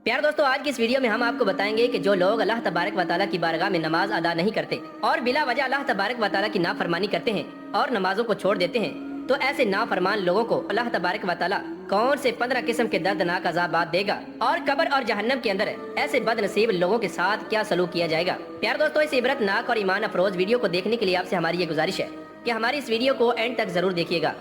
प्यार दोस्तों, आज की इस वीडियो में हम आपको बताएंगे कि जो लोग अल्लाह तबारक व तआला की बारगाह में नमाज अदा नहीं करते और बिला वजह अल्लाह तबारक व तआला की नाफरमानी करते हैं और नमाजों को छोड़ देते हैं, तो ऐसे नाफरमान लोगों को अल्लाह तबारक व तआला कौन से 15 किस्म के दर्दनाक अज़ाबात देगा और कब्र और जहन्नम के अंदर ऐसे बदनसीब लोगों के साथ क्या सलूक किया जाएगा। प्यार दोस्तों, इस इबरतनाक और ईमान अफरोज वीडियो को देखने के लिए आपसे हमारी ये गुजारिश है कि हमारी इस वीडियो को एंड तक जरूर देखिएगा।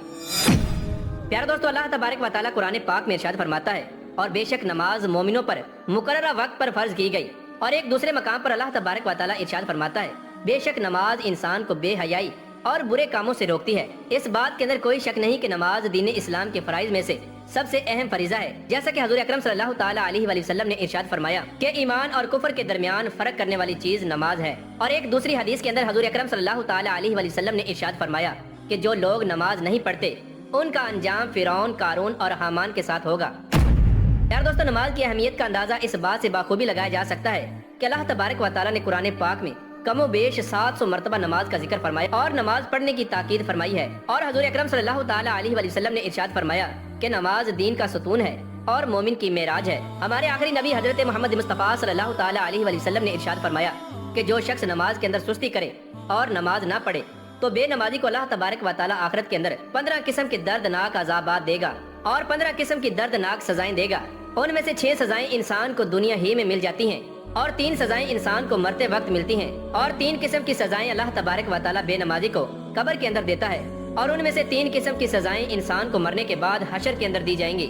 प्यार दोस्तों, अल्लाह तबारक व तआला कुरान पाक में इरशाद फरमाता है, और बेशक नमाज मोमिनों पर मुकर्ररा वक्त पर फर्ज की गई। और एक दूसरे मकाम पर अल्लाह तबारक व तआला इरशाद फरमाता है, बेशक नमाज इंसान को बेहयाई और बुरे कामों से रोकती है। इस बात के अंदर कोई शक नहीं कि नमाज दीन इस्लाम के फराइज में से सबसे अहम फरीजा है। जैसा कि हजूर अकरम सल्लल्लाहु ताला अलैहि वसल्लम ने इरशाद फरमाया कि ईमान और कुफर के दरमियान फर्क करने वाली चीज नमाज है। और एक दूसरी हदीस के अंदर हजूर अकरम सल्लल्लाहु ताला अलैहि वसल्लम ने इरशाद फरमाया कि जो लोग नमाज नहीं पढ़ते उनका अंजाम फिरौन, कारून और हामान के साथ होगा। यार दोस्तों, नमाज की अहमियत का अंदाजा इस बात से बाखूबी लगाया जा सकता है कि अल्लाह तबारक व तआला ने कुरान पाक में कमो बेश 700 मरतबा नमाज का जिक्र फरमाया और नमाज पढ़ने की ताकीद फरमाई है। और हजूर अकरम सल्लल्लाहु ताला अलैहि वसल्लम ने इरशाद फरमाया कि नमाज दीन का सुतून है और मोमिन की मेराज है। हमारे आखिरी नबी हजरत मोहम्मद मुस्तफ़ा सल्लल्लाहु ताला अलैहि वसल्लम ने इरशाद फरमाया कि जो शख्स नमाज के अंदर सुस्ती करे और नमाज ना पढ़े तो बेनमाजी को अल्लाह तबारक व तआला आखिरत के अंदर 15 किस्म के दर्दनाक अज़ाबात देगा और 15 किस्म की दर्दनाक सजाएं देगा। उनमें से 6 सजाएं इंसान को दुनिया ही में मिल जाती हैं और 3 सजाएं इंसान को मरते वक्त मिलती हैं और 3 किस्म की सजाएं अल्लाह तबारक व तआला बेनमाजी को कब्र के अंदर देता है और उनमें से 3 किस्म की सजाएं इंसान को मरने के बाद हशर के अंदर दी जाएंगी।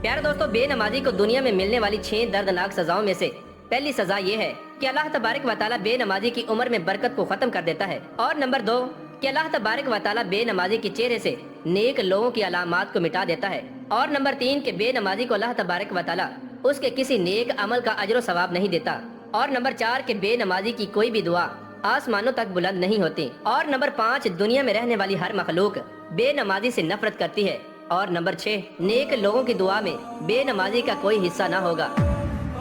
प्यारे दोस्तों, बेनमाजी को दुनिया में मिलने वाली 6 दर्दनाक सजाओं में से पहली सजा ये है कि अल्लाह तबारक व तआला बेनमाजी की उम्र में बरकत को खत्म कर देता है। और नंबर 2 कि अल्लाह तबारक व तआला बेनमाजी के चेहरे से नेक लोगों की अलामात को मिटा देता है। और नंबर 3 के बेनमाजी को अल्लाह तबारक व तआला उसके किसी नेक अमल का अजर सवाब नहीं देता। और नंबर 4 के बेनमाजी की कोई भी दुआ आसमानों तक बुलंद नहीं होती। और नंबर 5 दुनिया में रहने वाली हर मखलूक बेनमाजी से नफरत करती है। और नंबर 6 नेक लोगों की दुआ में बेनमाजी का कोई हिस्सा न होगा।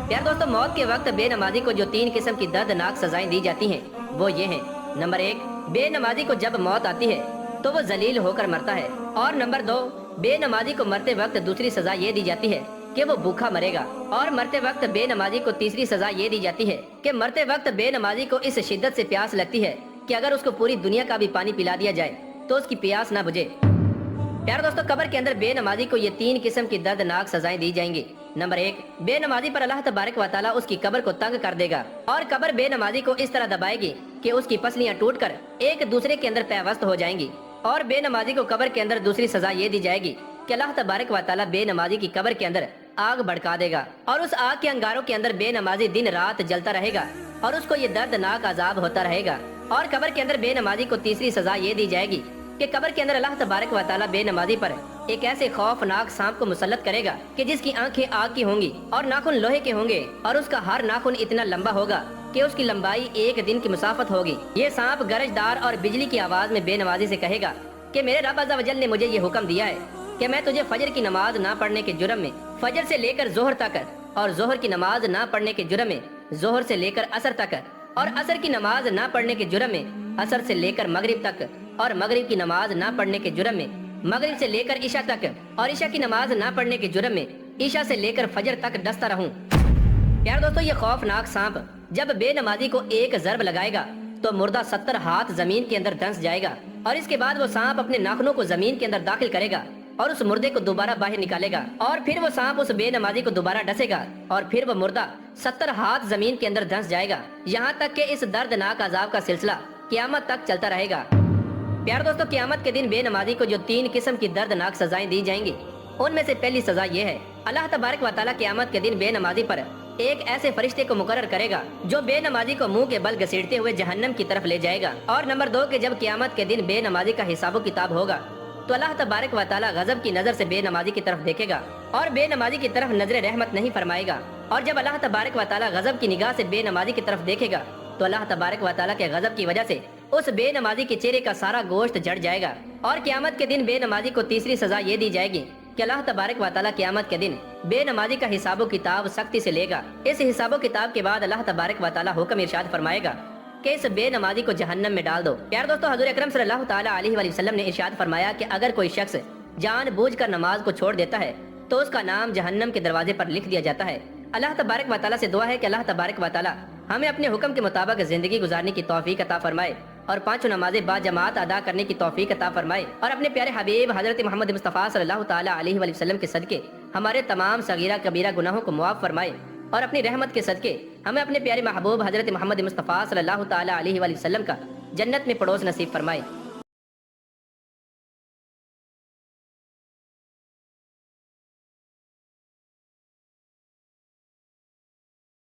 यार दोस्तों, मौत के वक्त बेनमाजी को जो 3 किस्म की दर्दनाक सजाएं दी जाती हैं वो ये हैं। नंबर 1, बेनमाजी को जब मौत आती है तो वो जलील होकर मरता है। और नंबर 2, बेनमाजी को मरते वक्त दूसरी सजा ये दी जाती है कि वो भूखा मरेगा। और मरते वक्त बेनमाजी को तीसरी सजा ये दी जाती है कि मरते वक्त बेनमाजी को इस शिद्दत से प्यास लगती है कि अगर उसको पूरी दुनिया का भी पानी पिला दिया जाए तो उसकी प्यास ना बुझे। प्यार दोस्तों, कब्र के अंदर बेनमाजी को ये 3 किस्म की दर्दनाक सजाएं दी जाएंगी। नंबर 1, बेनमाजी पर अल्लाह तबारक व तआला उसकी कब्र को तंग कर देगा और कब्र बेनमाजी को इस तरह दबाएगी कि उसकी पसलियां टूटकर एक दूसरे के अंदर पैवस्त हो जाएंगी। और बेनमाजी को कब्र के अंदर दूसरी सजा ये दी जाएगी कि अल्लाह तबारक व तआला बेनमाजी की कब्र के अंदर आग भड़का देगा और उस आग के अंगारों के अंदर बेनमाजी दिन रात जलता रहेगा और उसको ये दर्दनाक अजाब होता रहेगा। और कब्र के अंदर बेनमाजी को तीसरी सजा ये दी जाएगी कि कब्र के अंदर अल्लाह तबारक व तआला बेनमाजी पर एक ऐसे खौफनाक सांप को मुसल्लत करेगा कि जिसकी आंखें आग की होंगी और नाखून लोहे के होंगे और उसका हर नाखून इतना लंबा होगा कि उसकी लंबाई 1 दिन की मुसाफत होगी। ये सांप गरजदार और बिजली की आवाज में बेनमाजी से कहेगा कि मेरे रब अज़्ज़ा वजल ने मुझे ये हुक्म दिया है कि मैं तुझे फजर की नमाज ना पढ़ने के जुर्म में फजर से लेकर जोहर तक और जोहर की नमाज ना पढ़ने के जुर्म में जोहर से लेकर असर तक और असर की नमाज ना पढ़ने के जुर्म में असर से लेकर मगरिब तक और मगरिब की नमाज ना पढ़ने के जुर्म में मगरिब से लेकर ईशा तक और ईशा की नमाज ना पढ़ने के जुर्म में ईशा से लेकर फजर तक डसता रहूं। यार दोस्तों, ये खौफनाक सांप जब बेनमाजी को एक जरब लगाएगा तो मुर्दा 70 हाथ जमीन के अंदर धंस जाएगा और इसके बाद वो सांप अपने नाखूनों को जमीन के अंदर दाखिल करेगा और उस मुर्दे को दोबारा बाहर निकालेगा और फिर वो सांप उस बेनमाजी को दोबारा डसेगा और फिर वो मुर्दा 70 हाथ जमीन के अंदर धंस जाएगा, यहाँ तक कि इस दर्दनाक अजाब का सिलसिला क़यामत तक चलता रहेगा। प्यार दोस्तों, क़यामत के दिन बेनमाजी को जो 3 किस्म की दर्दनाक सजाएं दी जाएंगी उनमें से पहली सजा ये है, अल्लाह तबारक व तआला क़यामत के दिन बेनमाजी पर एक ऐसे फरिश्ते को मुकर्रर करेगा जो बेनमाजी को मुंह के बल घसीटते हुए जहन्नम की तरफ ले जाएगा। और नंबर 2 के जब क़यामत के दिन बेनमाजी का हिसाब किताब होगा तो अल्लाह तबारक व तआला गजब की नजर से बेनमाजी की तरफ देखेगा और बेनमाजी की तरफ नजर रहमत नहीं फरमाएगा। और जब अल्लाह तबारक व तआला गजब की निगाह से बेनमाजी की तरफ देखेगा तो अल्लाह तबारक व तआला के गजब की वजह से उस बेनमाजी के चेहरे का सारा गोश्त जड़ जाएगा। और क़यामत के दिन बेनमाजी को तीसरी सजा ये दी जाएगी कि अल्लाह तबारक व तआला क़यामत के दिन बेनमाजी का हिसाबो किताब सख्ती से लेगा। इस हिसाबो किताब के बाद अल्लाह तबारक व तआला हुक्म इरशाद फरमाएगा कि इस बेनमाजी को जहन्नम में डाल दो। प्यार दोस्तों, हजूर अकरम सल्लल्लाहु ताला अलैहि वसल्लम ने इरशाद फरमाया कि अगर कोई शख्स जानबूझकर नमाज को छोड़ देता है تو اس کا نام جہنم کے دروازے پر لکھ دیا جاتا ہے۔ اللہ تبارک و تعالیٰ سے دعا ہے کہ اللہ تبارک و تعالیٰ ہمیں اپنے حکم کے مطابق زندگی گزارنے کی توفیق عطا فرمائے اور پانچوں نمازیں با جماعت ادا کرنے کی توفیق عطا فرمائے، اور اپنے پیارے حبیب حضرت محمد مصطفیٰ صلی اللہ تعالیٰ علیہ وآلہ وسلم کے صدقے ہمارے تمام صغیرہ کبیرہ گناہوں کو معاف فرمائے، اور اپنی رحمت کے صدقے ہمیں اپنے پیارے محبوب حضرت محمد مصطفیٰ صلی اللہ تعالیٰ علیہ وآلہ وسلم کا جنت میں پڑوس نصیب فرمائے۔